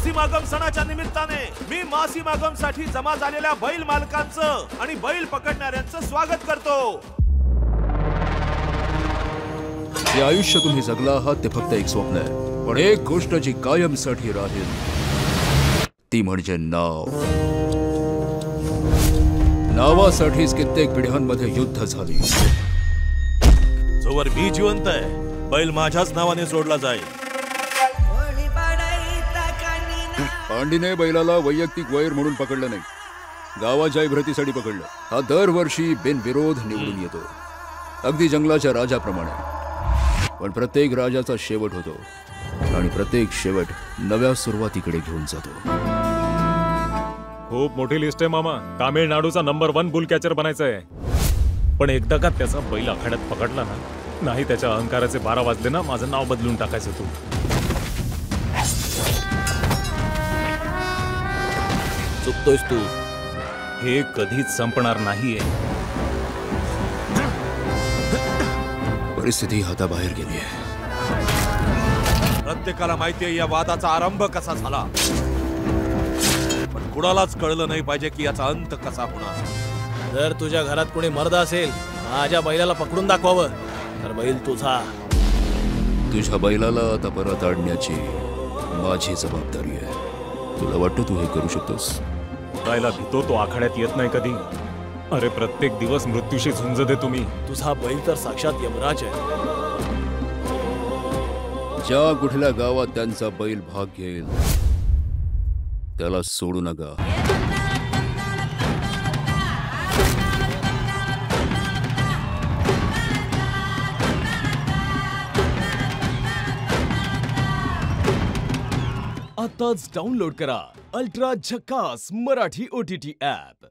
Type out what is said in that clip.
मासीमागम सणाच्या निमित्ताने मी मासीमागम साठी जमा झालेल्या बैल मालकांचं आणि बैल पकडणाऱ्यांचं स्वागत करतो। जे आयुष्य तुम्ही जगला आहात ते फक्त एक स्वप्न आहे, पण एक गोष्ट जी कायमसाठी राहील ती म्हणजे नाव। नावासाठीच कित्येक पिढ्यांमध्ये युद्ध झाली। जोवर मी जिवंत आहे बैल माझ्याच नावाने जोडला जाईल। पांडीने बैलाला वैयक्तिक वैर म्हणून पकडलं नाही, गावाच्या इब्रतीसाठी पकडलं। हा दरवर्षी बिनविरोध निवडून येतो, अगदी जंगलाच्या राजाप्रमाणे। पण प्रत्येक राजाचा शेवट होतो आणि प्रत्येक शेवट नव्या सुरुवातीकडे घेऊन जातो। खूप मोठी लिस्ट आहे मामा। तामिळनाडूचा नंबर 1 बुल कॅचर बनायचं आहे, पण एकदा का त्याचा बैल आखाड्यात पकडला ना, नाही त्याच्या अहंकाराचे 12 वाजले ना, माझं नाव बदलून टाकायचं तू। चुकतोयस तू, हे कधीच संपणार नाहीये। परिस्थिती हाताबाहेर गेली आहे। प्रत्येकाला माहितीये या वादाचा आरंभ कसा झाला, पण कुणालाच कळलं नाही पाहिजे की याचा अंत कसा होणार। जर तुझ्या घरात कोणी मर्द असेल, माझ्या बैलाला पकडून दाखवावं, तर बैल तुझा। तुझ्या बैलाला आता परत आणण्याची माझी जबाबदारी आहे। तुला वाटतं तू हे करू शकतोस? उडायला भीतो तो आखाड्यात येत नाही कधी। अरे प्रत्येक दिवस मृत्यूशी झुंज दे तुम्ही। तुझा बैल तर साक्षात यमराज आहे। ज्या कुठल्या गावात त्यांचा बैल भाग घेईल त्याला सोडू नका। आताच डाउनलोड करा अल्ट्रा झकास मराठी OTT ॲप।